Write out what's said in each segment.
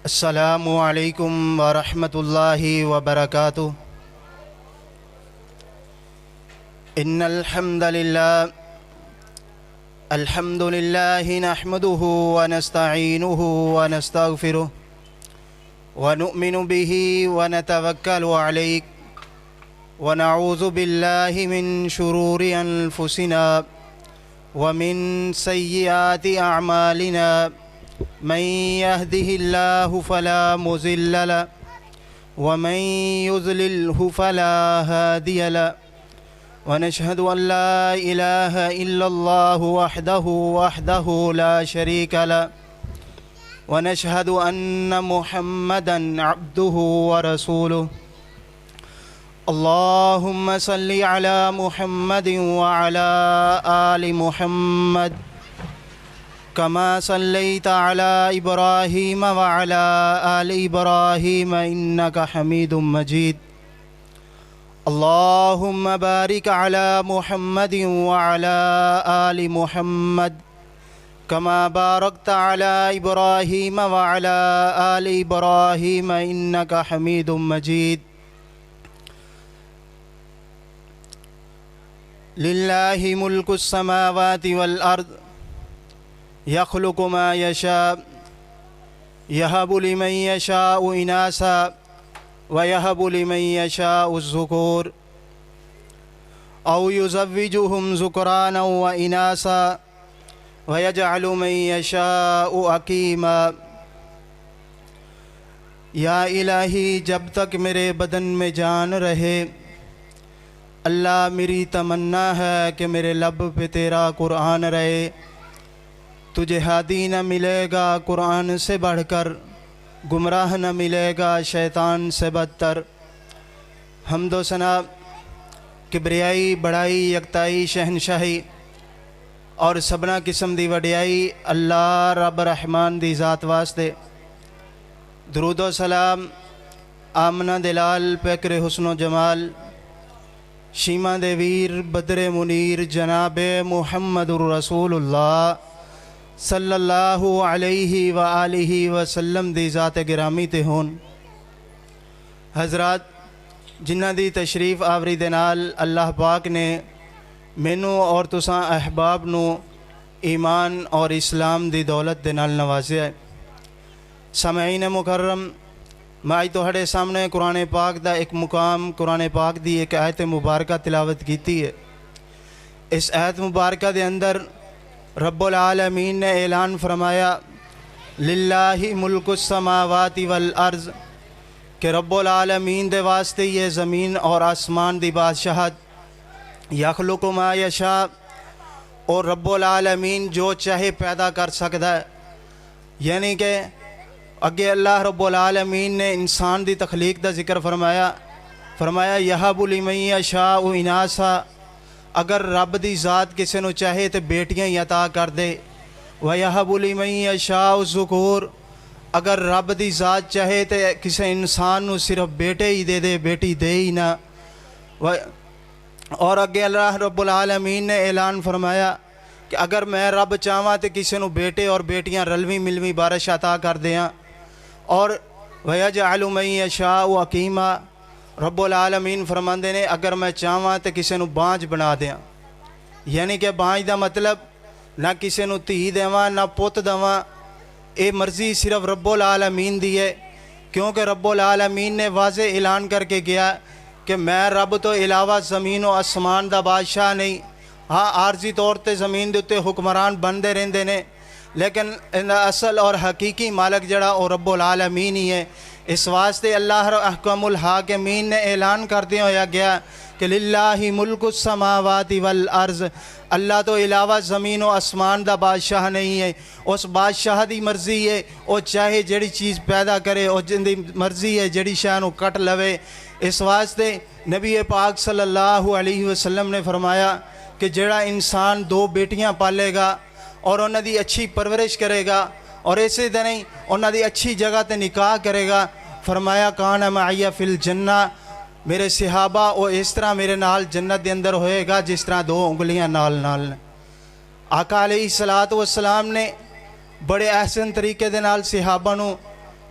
السلام علیکم ورحمۃ اللہ وبرکاتہ۔ ان الحمد للہ نحمده ونستعینه ونستغفره ونؤمن به ونتوکل علیہ ونعوذ باللہ من شرور انفسنا ومن سیئات اعمالنا من يهده الله فلا مضل له ومن يضلله فلا هادي له ونشهد أن لا إله إلا الله وحده لا شريك له ونشهد أن محمدا عبده ورسوله اللهم صل على محمد وعلى آل محمد كما صليت على إبراهيم وعلى آل إبراهيم إنك حميد مجيد اللهم بارك على محمد وعلى آل محمد كما باركت على إبراهيم وعلى آل إبراهيم إنك حميد مجيد لله ملك السماوات والأرض يخلق ما يشاء يهب لمن يشاء إناثا ويهب لمن يشاء الذكور أو يزوجهم ذكرانا وإناثا ويجعل من يشاء عقيما۔ یا الہی جب تک میرے بدن میں جان رہے اللہ میری تمنا ہے کہ میرے لب پہ تیرا قرآن رہے۔ تجھے ہادی نہ ملے گا قرآن سے بڑھ کر، گمراہ نہ ملے گا شیطان سے بدتر۔ حمد و ثنا کبریائی بڑائی یکتائی شہنشاہی اور سبنا قسم دی وڈیائی اللہ رب رحمان دی ذات واسطے۔ درود و سلام آمنہ دلال پیکر حسن و جمال شیمہ دے ویر بدر منیر جناب محمد الرسول اللہ صلی اللہ علیہ وآلہ وسلم دی ذات گرامی تے ہون۔ حضرات جنہ دی تشریف آوری دے نال اللہ پاک نے مینوں اور تساں احباب نو ایمان اور اسلام دی دولت دے نال نوازیا ہے۔ سامعین مکرم، میں تہاڈے سامنے قرآن پاک دا ایک مقام، قرآن پاک دی ایک آیت مبارکہ تلاوت کیتی ہے۔ اس آیت مبارکہ دے اندر رب العالمین نے اعلان فرمایا للہ ملک السماوات والارض، کہ رب العالمین دے واسطے یہ زمین اور آسمان دی بادشاہت، یخلق ما یشاء، اور رب العالمین جو چاہے پیدا کر سکتا ہے۔ یعنی کہ اگے اللہ رب العالمین نے انسان دی تخلیق دا ذکر فرمایا یہب لمن یشاء اناثا، اگر رب دی ذات کسے نو چاہے تے بیٹیاں ہی عطا کر دے۔ وَيَهَبُ لِمَن يَشَاءُ الذُّكُورَ، اگر رب دی ذات چاہے تے کسے انسان نو صرف بیٹے ہی دے دے، بیٹی دے ہی نہ۔ اور اگے اللہ رب العالمین نے اعلان فرمایا کہ اگر میں رب چاہواں تے کسے نو بیٹے اور بیٹیاں رلویں ملویں بارش عطا کر دیاں۔ اور وَيَجْعَلُ مَن يَشَاءُ عَقِيمًا، رب العالمین فرماندے نے اگر میں چاہواں تے کسے نو بانج بنا دیاں۔ یعنی کہ بانج دا مطلب نہ کسے نو تھی دیواں نہ پوت دیواں، اے مرضی صرف رب العالمین دی ہے، کیونکہ رب العالمین نے واضح اعلان کر کے گیا کہ میں رب تو علاوہ زمین و آسمان دا بادشاہ نہیں۔ ہاں عارضی طور تے زمین دے اتے حکمران بندے رہندے نے، لیکن اصل اور حقیقی مالک جڑا وہ رب العالمین ہی ہے۔ اس واسطے اللہ احکم الحاکمین نے اعلان کر دیا ہویا گیا کہ للہ ملک السماوات والارض، اللہ تو علاوہ زمین و آسمان دا بادشاہ نہیں ہے، اس بادشاہ دی مرضی ہے، وہ چاہے جڑی چیز پیدا کرے، اور جن دی مرضی ہے جڑی شاہ نو کٹ لوے۔ اس واسطے نبی پاک صلی اللہ علیہ وسلم نے فرمایا کہ جڑا انسان دو بیٹیاں پالے گا اور انہاں دی اچھی پرورش کرے گا اور ایسے طرح ہی انہاں دی اچھی جگہ تے نکاح کرے گا، فرمایا کان معی فی الجنہ، میرے صحابہ وہ اس طرح میرے نال جنت دے اندر ہوئے گا جس طرح دو انگلیاں نال۔ آقا علیہ الصلوۃ والسلام نے بڑے احسن طریقے دے نال صحابہ نو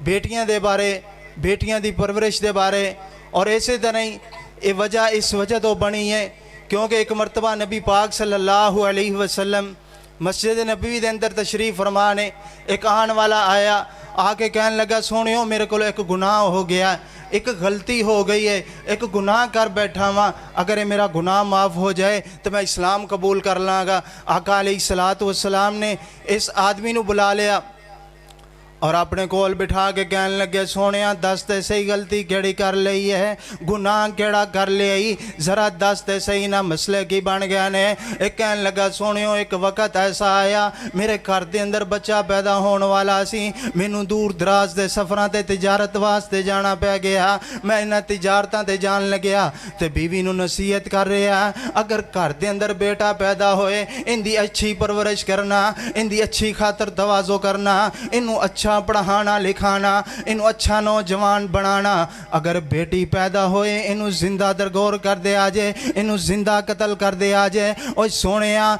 بیٹیاں دے بارے، بیٹیاں دی پرورش دے بارے، اور اسی طرح ہی یہ وجہ اس وجہ تو بنی ہے کیونکہ ایک مرتبہ نبی پاک صلی اللہ علیہ وسلم مسجد نبوی دے اندر تشریف فرما نے، ایک آن والا آیا، آ کے کہنے لگا سونیو میرے کو ایک گناہ ہو گیا، ایک غلطی ہو گئی ہے، ایک گناہ کر بیٹھا ہوا، اگر یہ میرا گناہ معاف ہو جائے تو میں اسلام قبول کر لاں گا۔ آقا علیہ السلام نے اس آدمی نو بلا لیا اور اپنے کول بٹھا کے کہنے لگے سونیا دس تے صحیح غلطی کیڑی کر لئی ہے، گناہ کیڑا کر لئی، ذرا دس تے صحیح نہ مسئلے کی بن گیا نے۔ ایک کہنے لگا سونیو ایک وقت ایسا آیا میرے گھر دے اندر بچہ پیدا ہون والا سی، مینوں دور دراز دے سفراں تے تجارت واسطے جانا پہ گیا، میں انہاں تجارتاں تے جان لگیا تے بیوی نو نصیحت کر رہا اگر گھر دے اندر بیٹا پیدا ہوئے ان دی اچھی پرورش کرنا، ان دی اچھی خاطر تواضع کرنا، انہوں اچھا پڑھانا لکھانا، انہوں اچھا نوجوان بنانا، اگر بیٹی پیدا ہوئے انہوں زندہ درگور کر دے آجے، انہوں زندہ قتل کر دے آجے۔ اور سونیاں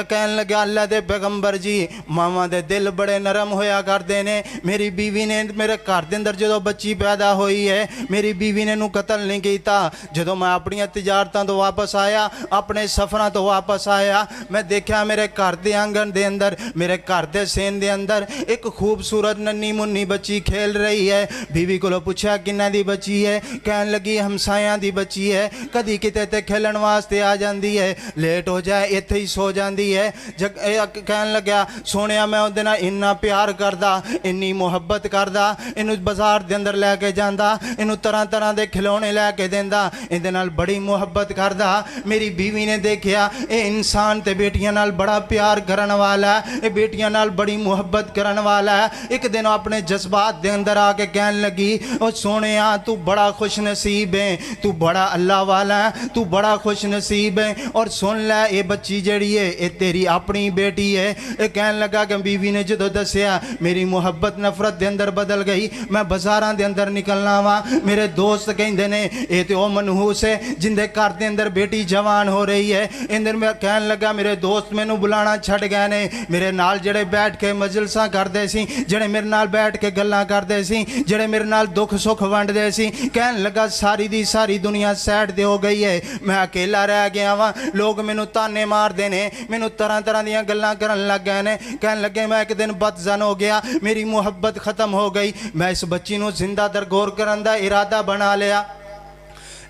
کہنے لگا اللہ دے پیغمبر جی ماما دے دل بڑے نرم ہویا کر دینے، میری بیوی نے میرے گھر دے اندر جدو بچی پیدا ہوئی ہے میری بیوی نے نو قتل نہیں کیتا، جدو میں اپنی تجارتاں تو واپس آیا، اپنے سفراں تو واپس آیا، میں دیکھا میرے گھر دے آنگن دے اندر، میرے گھر دے سین دے اندر ایک خوبصورت ننی منی بچی کھیل رہی ہے۔ بیوی کو پوچھا کنہ دی بچی ہے، کہنے لگی ہمسایاں دی بچی ہے، کدی کتے تے کھیلن واسطے آ جاندی ہے، لیٹ ہو جائے ایتھے ہی سو جاندی ہے۔ کہنے لگا سونیا میں اودے نال اتنا پیار کردا، اتنی محبت کردا، انہوں بازار دے اندر لے کے جاندا، انہوں طرح طرح دے کھلونے لے کے دیندا، اندے نال بڑی محبت کردا۔ میری بیوی نے دیکھیا اے انسان تے بیٹیاں نال بڑا پیار کرن والا ہے، اے بیٹیاں نال بڑی محبت کرن والا ہے۔ ایک دن اپنے جذبات دے اندر آ کے کہنے لگی او سونیا تو بڑا خوش نصیب ہے، تو بڑا اللہ والا ہے، تو بڑا خوش نصیب ہے، اور سن لے اے بچی جڑی ہے اے تیری اپنی بیٹی ہے۔ اے کہنے لگا کہ بیوی نے جدو دسیا میری محبت نفرت دے اندر بدل گئی، میں بازاراں دے اندر نکلنا وا، میرے دوست کہندے نے اے تے او منحوس ہے جن دے گھر دے اندر بیٹی جوان ہو رہی ہے۔ اندر میں کہنے لگا میرے دوست مینوں بلانا چھڈ گئے نے، میرے نال جڑے بیٹھ کے مجلساں کردے سی، جڑے میرے نال بیٹھ کے گلاں کردے سی، جڑے میرے نال دکھ سکھ ونڈدے سی، کہنے لگا ساری دی ساری دنیا سیڈ دے ہو گئی ہے، میں اکیلا رہ گیا وا، لوگ مینوں تانے مار دے نے، مینوں طرح طرح دیاں گلاں کرن لگ گئے نے۔ کہنے لگے میں ایک دن بدزن ہو گیا، میری محبت ختم ہو گئی، میں اس بچی نو زندہ درگور کرن دا ارادہ بنا لیا،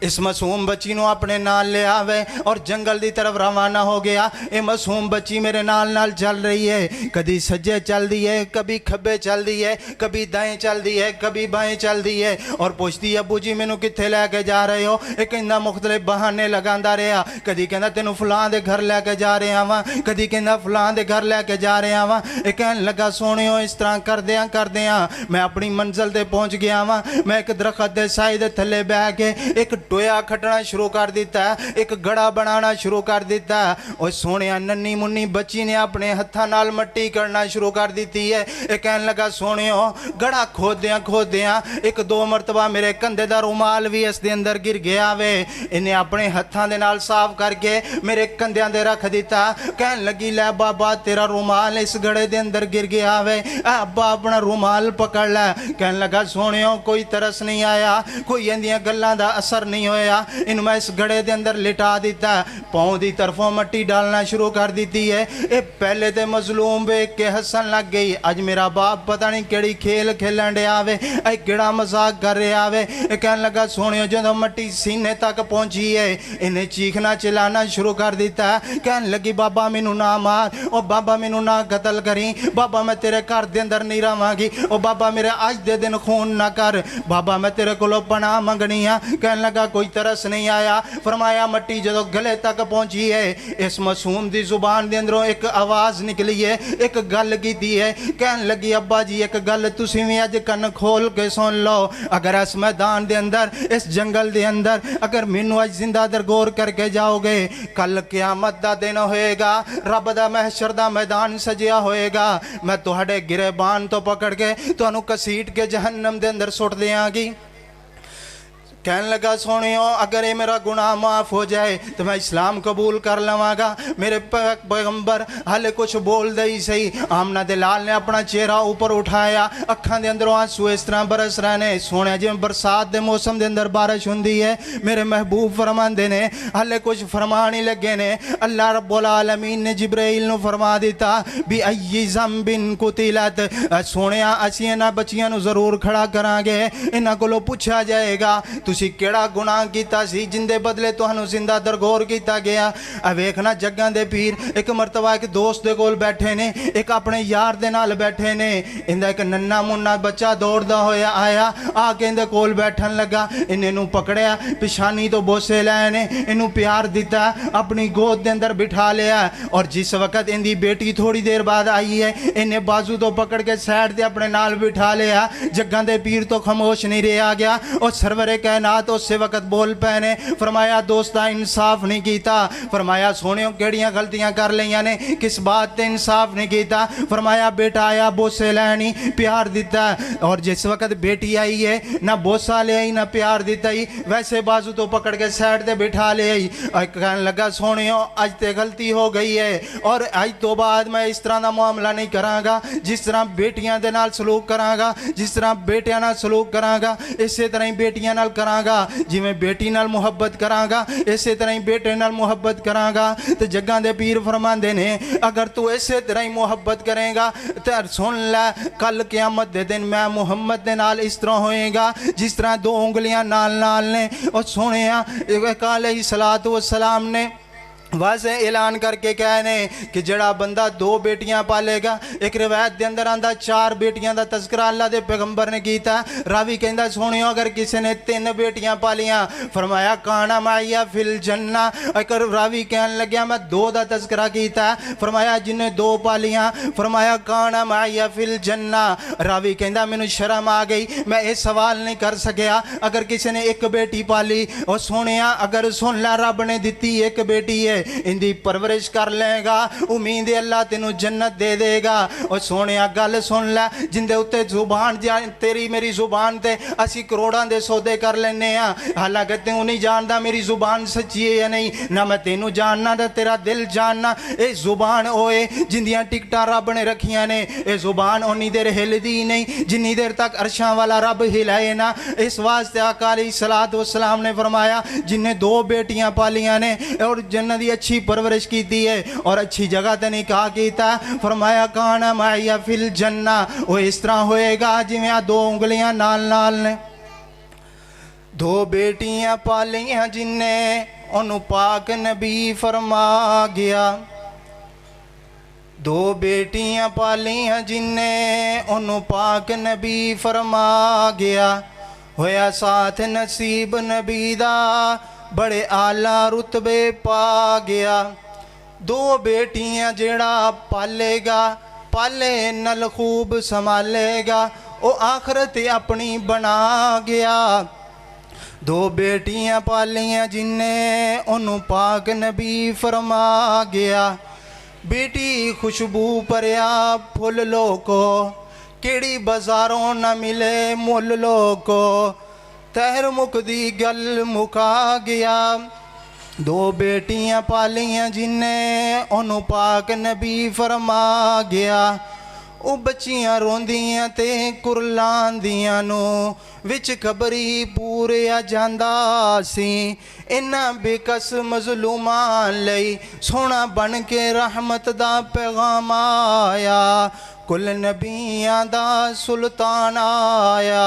اس معصوم بچی نو اپنے نال لے آوے اور جنگل دی طرف روانہ ہو گیا۔ اے معصوم بچی میرے نال نال چل رہی ہے، کبھی سجے چل دی ہے، کبھی کھبے چل دی ہے، کبھی دائیں چل دی ہے، کبھی بائیں چل دی ہے، اور پوچھتی ہے ابو جی مینوں کتھے لے کے جا رہے ہو؟ ایک اندا مختلف بہانے لگاندا رہا، کدی کہندا تینوں فلاں دے گھر لے کے جا رہا ہاں، کدی کہندا فلاں دے گھر لے کے جا رہا ہاں۔ اے کہن لگا سونیو اس طرح کردیاں میں اپنی منزل تے پہنچ گیا ہاں، میں ایک درخت دے سائے دے تھلے بیٹھ کے ایک ٹویا کھٹنا شروع کر دیتا ہے، ایک گڑا بنانا شروع کر دیتا ہے، اور سونیا ننی منی بچی نے اپنے ہتھاں نال مٹی کرنا شروع کر دیتی ہے۔ ایک کہنے لگا سونیو گڑا کھودیاں ایک دو مرتبہ میرے کندھے دا رومال بھی اس دے اندر گر گیا وے، انہیں اپنے ہتھاں دے نال صاف کر کے میرے کندھیاں دے رکھ دیتا۔ کہنے لگی لے بابا تیرا رومال اس گڑے دے اندر گر گیا وے، ابا اپنا رومال پکڑ لے۔ کہنے لگا سونیو کوئی ترس نہیں آیا، کوئی اندیاں گلاں دا اثر نہیں ہویا، ان میں اس گڑے دے اندر لٹا دیتا ہے، پاؤں دی طرفوں مٹی ڈالنا شروع کر دیتی ہے۔ اے پہلے تے مظلوم بیک کے ہسن لگ گئی، اج میرا باپ پتہ نہیں کیڑی کھیل کھیلن دے آوے، اے کیڑا مذاق کر رہے آوے۔ اے کہنے لگا سونیو جدو مٹی سینے تک پہنچی ہے انہیں چیخنا چلانا شروع کر دیتا ہے۔ کہنے لگی بابا مینوں نہ مار، او بابا مینوں نہ قتل کریں، بابا میں تیرے گھر دے اندر نہیں رہواں گی، او بابا میرے اج دے دن خون نہ کر، بابا میں تیرے کولوں پناہ منگنی ہے۔ کہنے لگا کوئی ترس نہیں آیا۔ فرمایا مٹی جدو گلے تک پہنچی ہے اس معصوم دی زبان دے اندروں ایک آواز نکلی ہے، ایک گل کیتی ہے۔ کہنے لگی ابا جی ایک گل تسی بھی اج کن کھول کے سن لو، اگر اس میدان دے اندر اس جنگل دے اندر اگر مینوں اج زندہ درگور کر کے جاؤ گے، کل قیامت دا دن ہوئے گا، رب دا محشر دا میدان سجیا ہوئے گا، میں تہاڈے گریبان تو پکڑ کے تانوں کسیٹ کے جہنم دے اندر سٹ دیاں گی۔ کہنے لگا سونیو اگر یہ میرا گناہ معاف ہو جائے تو میں اسلام قبول کر لواں گا۔ میرے پیغمبر ہلے کچھ بول دئی صحیح، آمنہ دے لال نے اپنا چہرہ اوپر اٹھایا، اکھاں دے اندروں آنسو اس طرح برس رہنے، سونے جی برسات دے موسم دے اندر بارش ہوندی ہے۔ میرے محبوب فرماندے نے ہلے کچھ فرمانی لگے نے، اللہ رب العالمین نے جبرائیل نو فرما دیتا بھی ای ذنب قتلت، سونیا اسی انہاں بچیاں نو ضرور کھڑا کراں گے، انہاں کولوں پوچھا جائے گا تسی کیڑا گناہ کیتا سی جن دے بدلے تہانوں زندہ درگور کیتا گیا۔ ویکھنا جگاں دے پیر ایک مرتبہ ایک دوست دے کول بیٹھے نے، ایک اپنے یار دے نال بیٹھے نے، اندہ ایک ننّا منّا بچہ دوڑدا ہویا آیا، آ کے اندے کول بیٹھن لگا، انہیں نو پکڑیا، پچھانی تو بوسے لائے نے، انہوں پیار دیتا، اپنی گود دے اندر بٹھا لیا، اور جس وقت اندی بیٹی تھوڑی دیر بعد آئی ہے، انہیں بازو تو پکڑ کے سائڈ دے اپنے نال بٹھا لیا۔ جگاں دے پیر تو خاموش نہیں رہا گیا، اور سرور کائنات اس سے وقت بول پہنے، فرمایا دوستہ انصاف نہیں کیتا، فرمایا سونیوں کیڑیاں غلطیاں کر لیاں نے، کس بات تے انصاف نہیں کیتا، فرمایا بیٹا آیا بوسے لینی پیار دیتا، اور جس وقت بیٹی آئی ہے نہ بوسا لے آئی نہ پیار دیتا ہی، ویسے بازو تو پکڑ کے سائڈ دے بٹھا لے آئی، اور کہنے لگا سونیوں آج تے غلطی ہو گئی ہے، اور آج تو بعد میں اس طرح دا معاملہ نہیں کراں گا، جس طرح بیٹیاں دے نال سلوک کراں گا، جس طرح بیٹیاں نال سلوک کراں گا اسی طرح ہی بیٹیاں نال کراں گا، جی میں بیٹی نال محبت کراں گا اسی طرح ہی بیٹے نال محبت کراں گا۔ تو جگاں دے پیر فرماندے نے اگر تو اسی طرح ہی محبت کریں گا تو سن لے کل قیامت دے دن میں محمد دے نال اس طرح ہوئے گا جس طرح دو انگلیاں نال نال نے، اور سنیا علیہ السلام نے واضح اعلان کر کے کہنے کہ جڑا بندہ دو بیٹیاں پالے گا، ایک روایت دے اندر آندہ 4 بیٹیاں دا تذکرہ اللہ دے پیغمبر نے کیتا، راوی کہندہ سونیو اگر کسی نے 3 بیٹیاں پالیاں فرمایا کانا معیا فی الجنہ، اگر راوی کہنے لگیا میں 2 دا تذکرہ کیتا فرمایا جن نے 2 پالیاں فرمایا کانا معیا فی الجنہ، راوی کہندہ میں نے شرم آ گئی میں یہ سوال نہیں کر سکیا اگر کسی نے 1 بیٹی پالی، اور سونیا اگر سن لا رب نے دیتی 1 بیٹی ہے اندی پرورش کر لے گا امید اللہ تینوں جنت دے دے گا۔ اور سونیا گل سن لے جن دے اتے زبان تیری میری زبان تے اسی کروڑاں دے سودے کر لینے ہیں، حالانکہ تینوں نہیں جاندا میری زبان سچی ہے یا نہیں، نہ میں تینوں جاننا نہ تیرا دل جاننا، اے زبان ہوئے جندیاں ٹکٹاں رب نے رکھیاں نے، اے زبان اونی دیر ہل دی نہیں جنی دیر تک عرشاں والا رب ہلائے نا۔ اس واسطے آقا علیہ السلام نے فرمایا جن نے 2 بیٹیاں پالیاں نے اور جنت اچھی پرورش کیتی ہے اور اچھی جگہ تے نکاح کیتا ہے، فرمایا کانا معیا فی الجنہ، وہ اس طرح ہوئے گا جی میں 2 انگلیاں نال نال نے۔ 2 بیٹیاں پالیاں جن نے انہوں پاک نبی فرما گیا، 2 بیٹیاں پالیاں جن نے انہوں پاک نبی فرما گیا، ہویا ساتھ نصیب نبی دا بڑے اعلیٰ رتبے پا گیا۔ 2 بیٹیاں جیڑا پالے گا پالے نل خوب سنبھالے گا او آخرت اپنی بنا گیا۔ 2 بیٹیاں پالیاں جن نے انہوں پاک نبی فرما گیا، بیٹی خوشبو پریا پھول لوکو کیڑی بازاروں نہ ملے مل لوکو، تہر مک دی گل مکا گیا۔ 2 بیٹیاں پالیاں جن نے انہوں پاک نبی فرما گیا، او بچیاں روندیاں تے کرلاندیاں نو وچ قبری پوریا جاندا سی، انہاں بے کس مظلومان لئی سونا بن کے رحمت دا پیغام آیا، کل نبیاں دا سلطان آیا،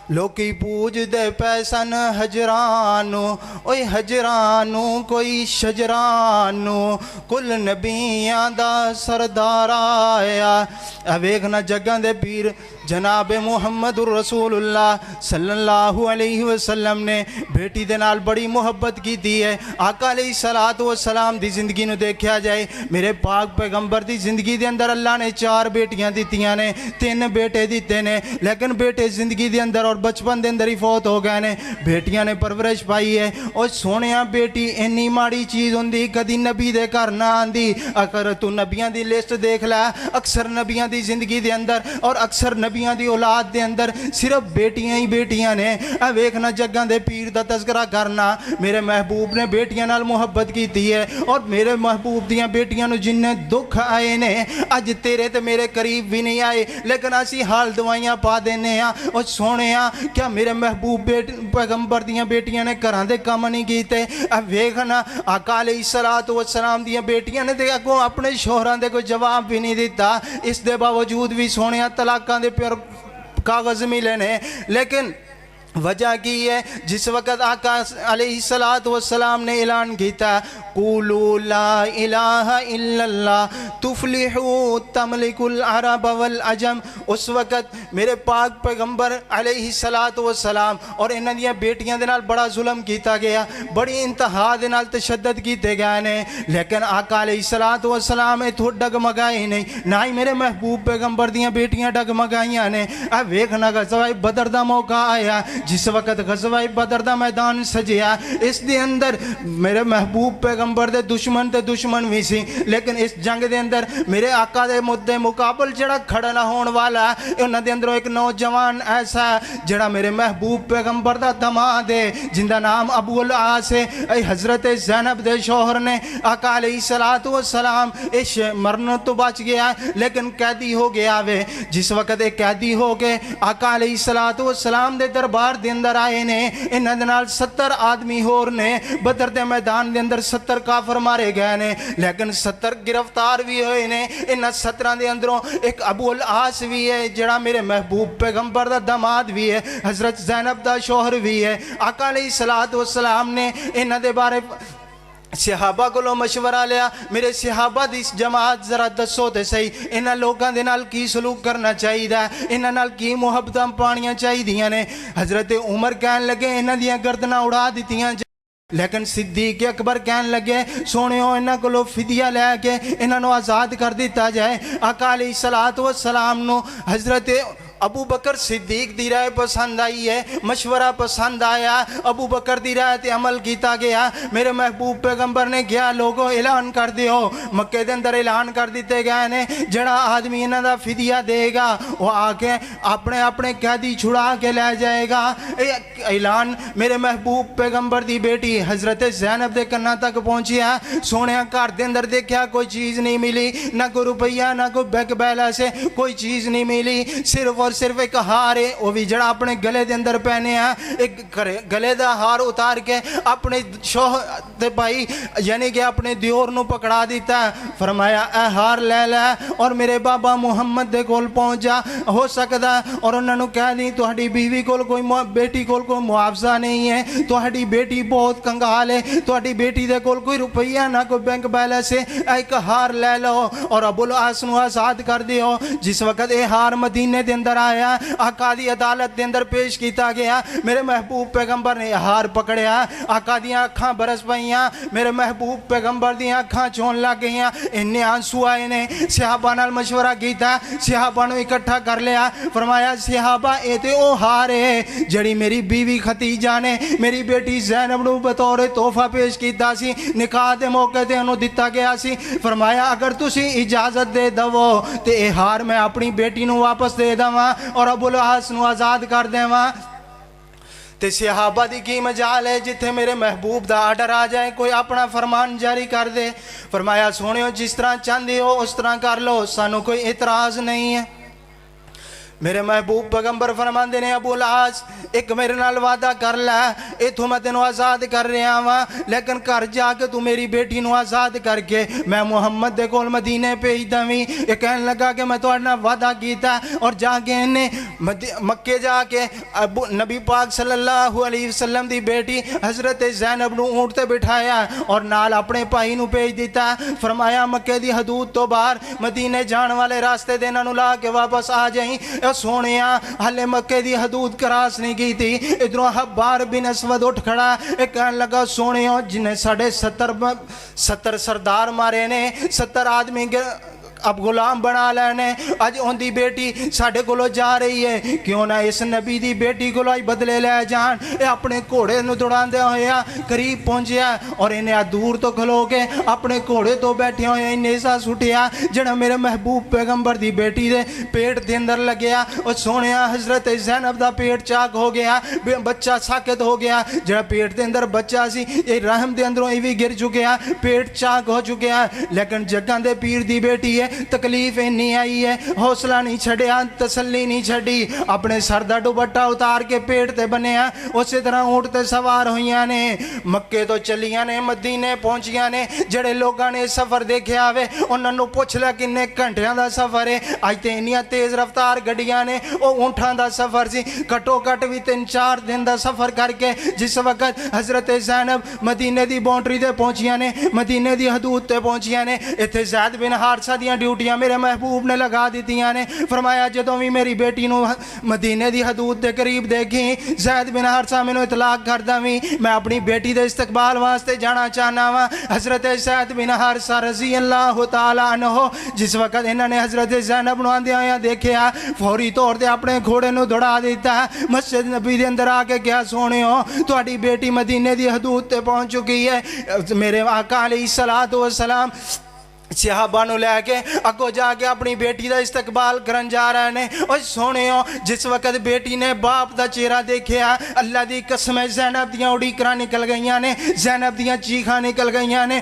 لوکی پوج دے پیسن حجرانو اوئی حجرانو کوئی شجرانو، کل نبیاں دا سردار آیا۔ اویکھنا جگہ دے پیر جناب محمد الرسول اللہ صلی اللہ علیہ وسلم نے بیٹی دے نال بڑی محبت کی دی ہے۔ آقا علیہ السلام دی زندگی نو دیکھیا جائے، میرے پاک پیغمبر دی زندگی دے اندر اللہ نے 4 بیٹیاں دیتیاں نے، 3 بیٹے دیتے نے، لیکن بیٹے زندگی دے اندر اور اور بچپن دے اندر ہی فوت ہو گئے نے بیٹیاں نے پرورش پائی ہے اور سونیا بیٹی اینی ماڑی چیز ہوندی کدی نبی دے گھر نہ آندی اگر تو نبیاں دی لسٹ دیکھ لے اکثر نبیاں دی زندگی دے اندر اور اکثر نبیاں دی اولاد دے اندر صرف بیٹیاں ہی بیٹیاں نے ویکھنا جگاں دے پیر دا تذکرہ کرنا میرے محبوب نے بیٹیاں نال محبت کیتی ہے اور میرے محبوب دیاں بیٹیاں نو جن دکھ آئے نے اج تیرے تے میرے قریب بھی نہیں آئے لیکن اسی حال دوائیاں پا دینے ہاں اور سونے ہاں کیا میرے محبوب پیغمبر دیاں بیٹیاں نے گھراں دے کم نہیں کیتے ویکھنا آقا علیہ الصلوۃ والسلام دیاں بیٹیاں نے تے اگوں اپنے شوہراں دے کوئی جواب بھی نہیں دیتا اس دے باوجود بھی سونیا طلاقاں دے پر کاغذ ملے نے لیکن وجہ کی ہے جس وقت آقا علیہ الصلوۃ والسلام نے اعلان کیتا قولوا لا الہ الا اللہ تفلحوا تملک العرب والعجم اس وقت میرے پاک پیغمبر علیہ الصلوۃ والسلام اور انہاں دیاں بیٹیاں دے نال بڑا ظلم کیتا گیا بڑی انتہا دے نال تشدد کیتے گئے نے لیکن آقا علیہ الصلوۃ والسلام اتھوں ڈگمگائے نہیں نہ ہی میرے محبوب پیغمبر دیاں بیٹیاں ڈگمگائیاں نے ویکھنا غزوہ بدر دا موقع آیا جس وقت غزوہ بدر دا میدان سجیا اس دے اندر میرے محبوب پیغمبر دے دشمن بھی سی لیکن اس جنگ دے اندر میرے آقا دے مدے مقابل جڑا کھڑا نہ ہون والا انہاں دے اندر ایک نوجوان ایسا جڑا میرے محبوب پیغمبر دا داماد ہے جن دا نام ابو العاص ہے حضرت زینب دے شوہر نے آقا علیہ الصلوۃ والسلام اس مرن تو بچ گیا لیکن قیدی ہو گیا وے جس وقت ایک قیدی ہو کے آقا علیہ الصلوۃ والسلام دے دربار دے اندر آئے نے انہاں دے نال 70 آدمی ہور نے بدر دے میدان دے اندر 70 کافر مارے گئے نے لیکن 70 گرفتار بھی ہوئے نے انہاں 17 دے اندروں ایک ابو العاص بھی ہے جڑا میرے محبوب پیغمبر دا داماد بھی ہے حضرت زینب دا شوہر بھی ہے آقا علیہ الصلوۃ والسلام نے انہاں دے بارے صحابہ کو مشورہ لیا میرے صحابہ دی جماعت ذرا دسو تے صحیح انہاں لوگاں دے نال کی سلوک کرنا چاہیے انہاں نال کی محبتاں پانیاں چاہیے نے حضرت عمر کہن لگے انہاں دیاں گردناں اڑا دتیاں لیکن صدیق اکبر کہن لگے سونیو انہاں کو فدیہ لے کے انہاں نو آزاد کر دیتا جائے آقا علیہ الصلوۃ والسلام نو حضرت ابو بکر صدیق دی رائے پسند آئی ہے مشورہ پسند آیا ابو بکر دی رائے تے عمل کیتا گیا میرے محبوب پیغمبر نے گیا لوگوں اعلان کر دیو مکے دے اندر اعلان کر دیتے گئے نے جڑا آدمی انہاں دا فدیہ دے گا وہ آ کے اپنے قیدی چھڑا کے لے جائے گا اعلان میرے محبوب پیغمبر دی بیٹی حضرت زینب دے کناں تک پہنچیا سونیا گھر دے اندر دیکھیا کوئی چیز نہیں ملی نہ کوئی روپیہ نہ کوئی بینک بیلنس سے کوئی چیز نہیں ملی صرف اور صرف ایک ہار ہے وہ بھی جڑا اپنے گلے دے اندر پہنے ہیں ایک گلے دا ہار اتار کے اپنے شوہر تے بھائی یعنی کہ اپنے دیور نو پکڑا دیتا ہے فرمایا اے ہار لے لے اور میرے بابا محمد دے کول پہنچ جا ہو سکتا ہے اور انہوں نے کہہ دی تہاڈی بیوی کول کوئی بیٹی کول کوئی معاوضہ نہیں ہے تہاڈی بیٹی بہت کنگال ہے تہاڈی بیٹی دے کول کوئی روپیہ نہ کوئی بینک بیلنس ہے ایک ہار لے لو اور ابو العاص نو آزاد کر دیو جس وقت اے ہار مدینے دے اندر آیا آقا دی عدالت دے اندر پیش کیتا گیا میرے محبوب پیغمبر نے ہار پکڑیا آقا دیاں اکھاں برس پئیاں میرے محبوب پیغمبر دیاں اکھاں چون لگ گئیاں انہیں آنسو آئے نے صحابہ نال مشورہ کیتا صحابہ نو اکٹھا کر لیا فرمایا صحابہ اے تے او ہار ہے جڑی میری بیوی ختیجہ نے میری بیٹی زینب نو بطور تحفہ پیش کیتا سی نکاح دے موقع تے انہوں دتا گیا سی فرمایا اگر تسی اجازت دے دو تے اے ہار میں اپنی بیٹی نو واپس دے داں اور ابو العاص نو آزاد کر دیواں تے صحابہ دی کی مجال ہے جتھے میرے محبوب دا آرڈر آ جائے کوئی اپنا فرمان جاری کر دے فرمایا سونیو جس طرح چاندے ہو اس طرح کر لو سانو کوئی اعتراض نہیں ہے میرے محبوب پیغمبر فرماندے نے ابو العاص ایک میرے نال وعدہ کر لے ایتھوں میں تینوں آزاد کر رہا ہاں لیکن گھر جا کے تو میری بیٹی نو آزاد کر کے میں محمد دے کول مدینے بھیج داویں یہ کہن لگا کہ میں تہاڈے نال وعدہ کیتا اور جا کے انہیں مکے جا کے نبی پاک صلی اللہ علیہ وسلم دی بیٹی حضرت زینب نو اونٹ تے بٹھایا اور نال اپنے بھائی نو بھیج دیتا فرمایا مکے دی حدود تو باہر مدینے جان والے راستے دے انہاں نو لا کے واپس آ جائیں سونیا ہلے مکے دی حدود کراس نہیں کی تھی ادھروں حبار بن اسود اٹھ کھڑا ایک کہنے لگا سونیا جنہیں 70 سردار مارے نے 70 آدمی اب غلام بنا لینے اج ان دی بیٹی ساڈے کولوں جا رہی ہے کیوں نہ اس نبی دی بیٹی کولوں اج بدلے لے جان اے اپنے گھوڑے نو دوڑاندے ہویا قریب پہنچیا اور انہیں دور تو کھلو کے اپنے گھوڑے تو بیٹھے ہوئے نیزہ سٹیا جڑا میرے محبوب پیغمبر دی بیٹی دے پیٹ دے اندر لگیا اور سونیا حضرت زینب دا پیٹ چاک ہو گیا بچہ ساکت ہو گیا جڑا پیٹ دے اندر بچہ سی یہ رحم دے اندروں ایوی گر چکیا پیٹ چاک ہو چکیا لیکن جگہ دے پیر دی بیٹی ہے تکلیف نہیں آئی ہے حوصلہ نہیں چھڑیا تسلی نہیں چھڑی اپنے سر دا دوپٹہ اتار کے پیٹ تے بنیا اسی طرح اونٹ تے سوار ہوئیاں نے مکے تو چلیاں نے مدینے پہنچیاں نے جڑے لوگاں نے سفر دیکھے آوے انہاں نوں پوچھ لیا کنے گھنٹیاں دا سفر ہے اج تے انیاں تیز رفتار گڈیاں نے او اونٹاں دا سفر سی کٹو کٹ بھی 3-4 دن دا سفر کر کے جس وقت حضرت زینب مدینے دی باؤنڈری تے پہنچیاں نے مدینے دی حدود تے پہنچیاں نے ایتھے زید بن حارثہ دیاں ڈیوٹیاں میرے محبوب نے لگا دتیاں نے فرمایا جدوں بھی میری بیٹی نو مدینے دی حدود دے قریب دیکھی زید بن حارثہ مینوں اطلاع کر داویں میں اپنی بیٹی دے استقبال واسطے جانا چاہنا وا حضرت زید بن حارثہ رضی اللہ تعالی عنہ جس وقت انہوں نے حضرت زینب نو آندے آیا دیکھیا فوری طور تے اپنے گھوڑے نو دوڑا دیتا مسجد نبی دے اندر آ کے کیا سونیو تہاڈی بیٹی مدینے دی حدود تے پہنچ چکی ہے میرے آقا علیہ الصلوۃ والسلام صحابہ نو لے کے اگو جا کے اپنی بیٹی دا استقبال کرن جا رہے ہیں اور سونیو جس وقت بیٹی نے باپ دا چہرہ دیکھیا اللہ دی قسم زینب دیاں اڑیکراں نکل گئیاں نے زینب دیاں چیخاں نکل گئیاں نے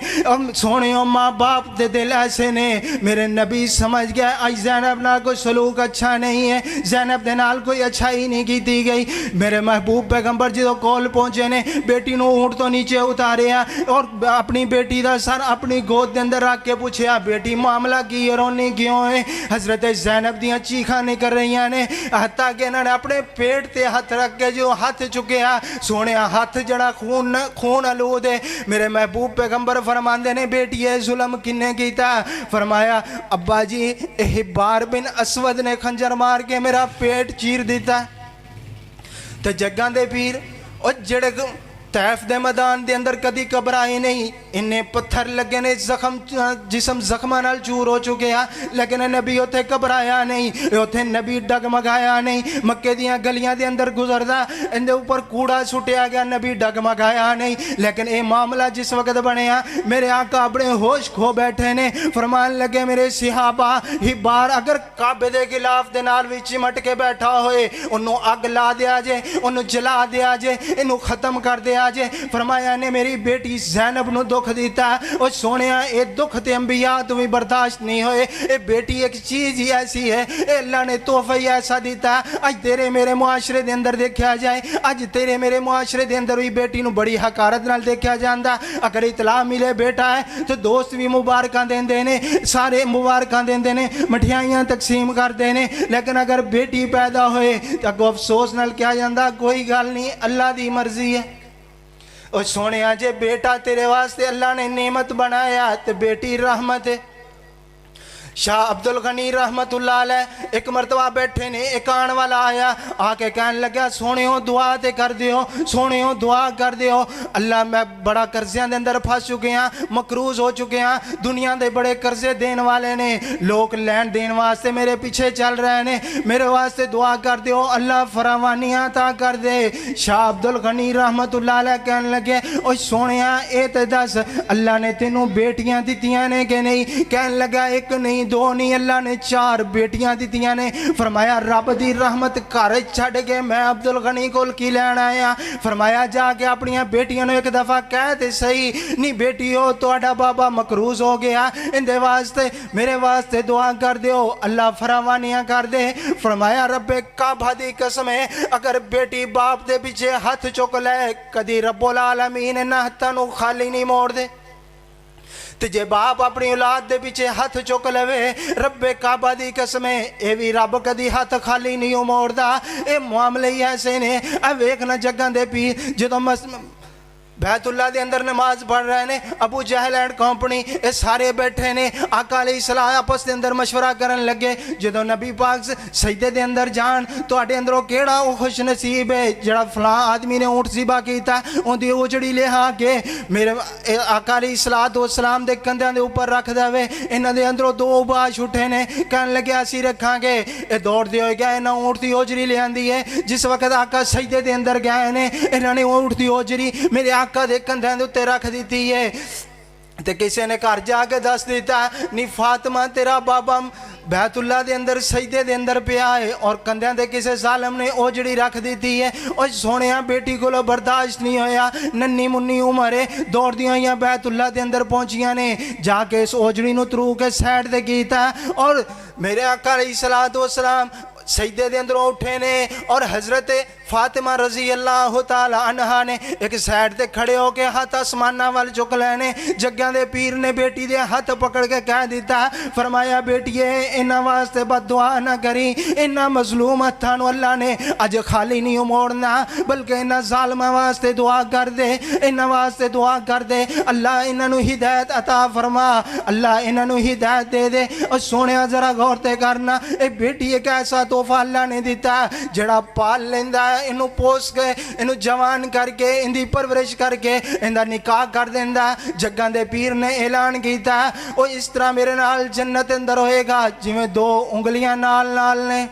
سونیو ماں باپ دے دل ایسے نے میرے نبی سمجھ گیا آج زینب نال کوئی سلوک اچھا نہیں ہے زینب دے نال کوئی اچھائی نہیں کیتی گئی میرے محبوب پیغمبر جدوں کول پہنچے نے بیٹی نو اونٹ تو نیچے اتاریا اور اپنی بیٹی دا سر اپنی گود دے اندر رکھ کے پوچھے بیٹی معاملہ کی رونی کیوں ہے حضرت زینب دیاں چیخاں نکل رہی ہیں حتیٰ کہ انہوں نے اپنے پیٹ تے ہاتھ رکھ کے جو ہاتھ چکیا سونے ہاتھ جڑا خون آلود ہے میرے محبوب پیغمبر فرماندے نے بیٹی ہے ظلم کنے کیتا فرمایا ابا جی حبار بن اسود نے خنجر مار کے میرا پیٹ چیر دیتا تو جگہ دے پیر اور جڑے طیف دے میدان دے اندر کدی گھبرائے نہیں انہیں پتھر لگے نے زخم جسم زخماں نال چور ہو چکے ہیں لیکن نبی اوتھے گھبرایا نہیں اوتھے نبی ڈگمگایا نہیں مکے دیاں گلیاں دے اندر گزردا اندے اوپر کوڑا سٹیا گیا نبی ڈگمگایا نہیں لیکن اے معاملہ جس وقت بنیا میرے آقا اپنے ہوش کھو بیٹھے نے فرمان لگے میرے صحابہ حبار اگر کعبے دے خلاف دے نال وی چمٹ کے بیٹھا ہوئے انہوں اگ لا دیا جے انہوں جلا دیا جے انہوں ختم کر دیا جے فرمایا نے میری بیٹی زینب نو دکھ دیتا اور سونیا اے دکھ تے انبیاء تو بھی برداشت نہیں ہوئے اے بیٹی ایک چیز ہی ایسی ہے اے اللہ نے تحفہ ہی ایسا دیتا آج تیرے میرے معاشرے دے اندر دیکھا جائے آج تیرے میرے معاشرے دے اندر ہوئی بیٹی نو بڑی حقارت نال دیکھا جاندہ اگر اطلاع ملے بیٹا ہے تو دوست بھی مبارکاں دین دینے سارے مبارکاں دین دینے مٹھیائیاں تقسیم کر دینے لیکن اگر بیٹی پیدا ہوئے تو افسوس نال کیا جاندہ کوئی گل نہیں اللہ دی مرضی ہے اور سونے آجے بیٹا تیرے واسطے اللہ نے نعمت بنایا تو بیٹی رحمت ہے شاہ عبدالغنی رحمت اللہ علیہ ایک مرتبہ بیٹھے نے ایک آن والا آیا آکے کہنے لگا سونیوں دعا تے کر دیو سونیوں دعا کر دیو اللہ میں بڑا قرضیاں دے اندر پھنس چکے ہیں مقروض ہو چکے ہیں دنیا دے بڑے قرضے دین والے نے لوگ لین دین واسطے میرے پیچھے چل رہے نے میرے واسطے دعا کر دیو اللہ فراوانیاں عطا کر دے شاہ عبدالغنی رحمت اللہ علیہ کہنے لگے اوہ سونیاں اے تے دس اللہ نے تینوں بیٹیاں دیتیاں نے کہ نہیں کہنے لگا ایک نہیں دو نہیں اللہ نے 4 بیٹیاں دیتیاں نے فرمایا رب دی رحمت گھر چھڈ کے میں عبدالغنی کول کی لین آیا فرمایا جا کے اپنی بیٹیاں نو ایک دفعہ کہہ دے صحیح نہیں بیٹی ہو تہاڈا بابا مقروض ہو گیا اندے واسطے میرے واسطے دعا کر دیو اللہ فراوانیاں کر دے فرمایا رب کعبہ دی قسم ہے اگر بیٹی باپ دے پیچھے ہاتھ چک لے کدی رب العالمین نہ ہتھاں نو خالی نہیں موڑ دے تے جے باپ اپنی اولاد دے پیچھے ہاتھ چک لوے رب کعبہ دی قسم اے وی رب کدی ہاتھ خالی نہیں موڑدا اے معاملے ہی ایسے نے اے ویکھنا جگاں دے پیر جدوں بیت اللہ دے اندر نماز پڑھ رہے نے، ابو جہل اینڈ کمپنی اے سارے بیٹھے نے، آقا علیہ السلام آپس دے اندر مشورہ کرن لگے جدوں نبی پاک سجدے دے اندر جان تواڈے اندروں کیڑا او خوش نصیب ہے جڑا فلاں آدمی نے اونٹ ذبح کیتا اون دی اجڑی لہا کے میرے آقا علیہ السلام دے کندھیاں دے اوپر رکھ دے، انہاں دے اندروں دو اباش اٹھے نے، کہن لگے اسی رکھاں گے، اے دوڑ دے ہوئے گیا انہاں اونٹ دی اجڑی لے آندی ہے، جس وقت آقا سجدے دے اندر گئے نے انہاں نے اونٹ دی اجڑی میرے آقا دے کندھیاں دے اوتے رکھ دیتی ہے، تے کسی نے گھر جا کے دس دیتا نی فاطمہ تیرا بابا بیت اللہ دے اندر سجدے دے اندر پیا ہے اور کندھیاں دے کسے ظالم نے اوجڑی رکھ دیتی ہے، اور سونیاں بیٹی کو برداشت نہیں ہویا، ننی منی عمر ہے، دوڑ دیاں یا بیت اللہ دے اندر پہنچیاں نے، جا کے اس اوجڑی نو ترو کے سیڈ دے کیتا، اور میرے آقا علیہ السلام سجدے دے اندروں اٹھے نے، اور حضرت فاطمہ رضی اللہ تعالی عنہ نے ایک سائڈ تے کھڑے ہو کے ہاتھ آسمانہ وال چک لینے، جگہ دے پیر نے بیٹی دے ہاتھ پکڑ کے کہہ دیتا، فرمایا بیٹیے انہاں واسطے بد دعا نہ کری، انہاں مظلوم ہتھاں نو اللہ نے اج خالی نہیں موڑنا، بلکہ انہاں ظالماں واسطے دعا کر دے، انہاں واسطے دعا کر دے، اللہ انہاں نو ہدایت عطا فرما، اللہ انہاں نو ہدایت دے دے۔ اور سونیا ذرا غور تے کرنا، اے بیٹی ایک ایسا تحفہ اللہ نے دیتا جڑا پال لیندا ہے، انہوں پوس کے انہوں جوان کر کے اندھی پرورش کر کے اندھا نکاح کر دیندہ، جگہ دے پیر نے اعلان کیتا اور اس طرح میرے نال جنت اندر ہوئے گا جی میں دو انگلیاں نال نال نے۔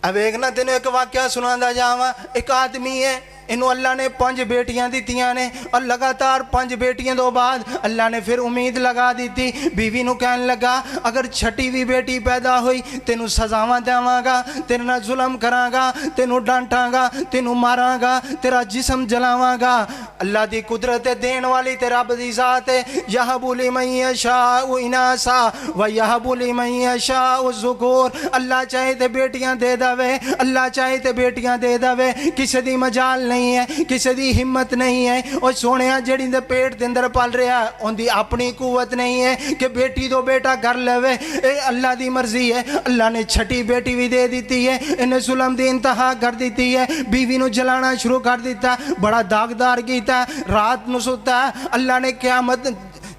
اب ایک نہ تینوں ایک واقعہ سناندہ جاواں، ایک آدمی ہے انہوں اللہ نے 5 بیٹیاں دیتیاں نے، اور لگاتار 5 بیٹیاں دو بعد اللہ نے پھر امید لگا دیتی، بیوی نو کہن لگا اگر چھٹی بھی بیٹی پیدا ہوئی تینوں سزاواں دیواں گا، تیرے نہ ظلم کراں گا، تینوں ڈانٹاں گا، تینوں ماراں گا، تیرا جسم جلاواں گا۔ اللہ دی قدرت دین والی تے رب دی ذات ہے، یہب لمن یشاء اناسا و یہب لمن یشاء الذکور، اللہ چاہے تے بیٹیاں دے دوے، اللہ چاہے تے بیٹیاں دے دوے، کسی دی مجال نہیں ہے، کسی دی ہمت نہیں ہے، اور سونیا جڑی دے پیٹ دے اندر پال رہا ان دی اپنی قوت نہیں ہے کہ بیٹی دو بیٹا کر لے، اے اللہ دی مرضی ہے۔ اللہ نے چھٹی بیٹی بھی دے دیتی ہے، انہیں ظلم دی انتہا کر دیتی ہے، بیوی نو جلانا شروع کر دیتا، بڑا داغدار کیتا، رات نو سوتا، اللہ نے قیامت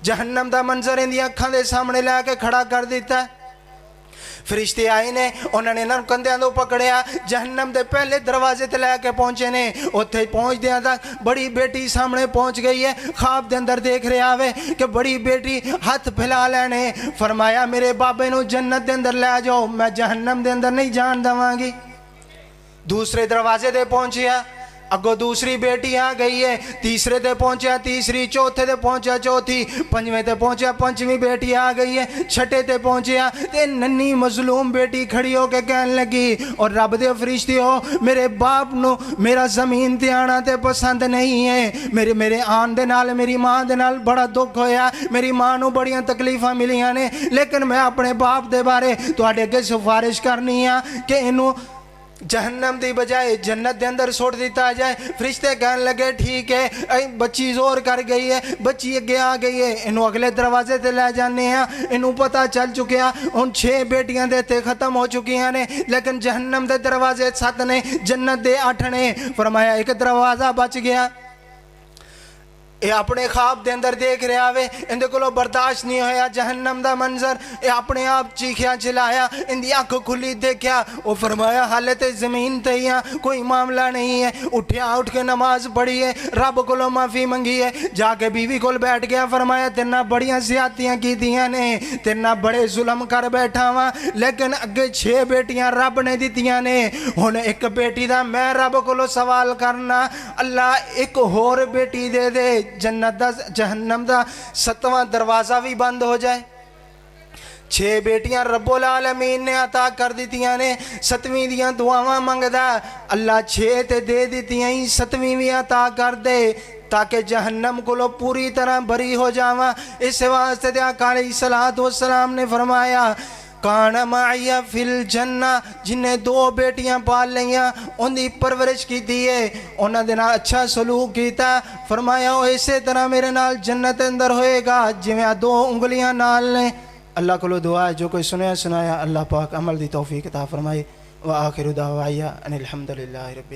جہنم دا منظر ان دی اکھاں دے سامنے لے کے کھڑا کر دیتا۔ فرشتے آئے نے، انہوں نے انہوں کندھیاں دو پکڑیا، جہنم دے پہلے دروازے تے لے کے پہنچے نے، اتھے پہنچ دیا تھا بڑی بیٹی سامنے پہنچ گئی ہے، خواب دے اندر دیکھ رہے آوے کہ بڑی بیٹی ہاتھ پھیلا لینے، فرمایا میرے بابے نو جنت دے اندر لے جاؤ، میں جہنم دے اندر نہیں جان دواں گی۔ دوسرے دروازے دے پہنچیا، اگو دوسری بیٹی آ گئی ہے، تیسرے تے پہنچیا تیسری، چوتھے تے پہنچیا چوتھی، پنجویں تے پہنچیا پنجویں بیٹی آ گئی ہے، چھٹے تے پہنچیا تے ننی مظلوم بیٹی کھڑی ہو کے کہن لگی اور رب دے فرشتے ہو میرے باپ نو میرا زمین تے آنا تے پسند نہیں ہے، میرے آن دے نال میری ماں دے نال بڑا دکھ ہویا، میری ماں نو بڑیاں تکلیفاں ملیاں نے، لیکن میں اپنے باپ دے بارے تواڈے اگے سفارش کرنی ہے کہ انہوں جہنم دی بجائے جنت دے اندر چھوڑ دیتا جائے۔ فرشتے کہنے لگے ٹھیک ہے، بچی زور کر گئی ہے، بچی اگے آ گئی ہے، انہوں اگلے دروازے تے لے جانے ہیں، انہوں پتہ چل چکیا ان 6 بیٹیاں دے تے ختم ہو چکی ہیں، لیکن جہنم دے دروازے 7 نے، جنت دے 8 نے، فرمایا ایک دروازہ بچ گیا۔ اے اپنے خواب دے اندر دیکھ رہے آوے، اندے کولو برداشت نہیں ہویا جہنم دا منظر، اے اپنے آپ چیخیا چلایا، اندی آنکھ کھلی دیکھیا، وہ فرمایا حالت زمین تے ہی کوئی معاملہ نہیں ہے، اٹھیا اٹھ کے نماز پڑھی ہے، رب کولو معافی منگی ہے، جا کے بیوی کول بیٹھ گیا، فرمایا تیرنا بڑیاں زیادتیاں کی دیاں نے، تیرنا بڑے ظلم کر بیٹھا ہوا، لیکن اگے 6 بیٹیاں رب نے دیتیاں نے، ہن ایک بیٹی دا میں رب کولو سوال کرنا، اللہ ایک اور بیٹی دے دے، جنت دا جہنم دا 7واں دروازہ بھی بند ہو جائے۔ 6 بیٹیاں رب العالمین نے عطا کر دیتیاں نے، 7ویں دیاں دعاواں منگدا، اللہ 6 تے دے دیتیاں ہی 7ویں بھی عطا کر دے تاکہ جہنم کو لو پوری طرح بری ہو جاواں۔ اس واسطے تے آقا علیہ السلام نے فرمایا کان معی فی الجنہ، جنہیں 2 بیٹیاں پال لیاں ان دی پرورش کی دیئے، انہاں دے نال اچھا سلوک کیتا، فرمایا وہ اسی طرح میرے نال جنت اندر ہوئے گا جویں 2 انگلیاں نال نے۔ اللہ کو لو دعا ہے جو کوئی سنایا اللہ پاک عمل دی توفیق عطا فرمائے۔ وآخر دعوایا ان الحمدللہ رب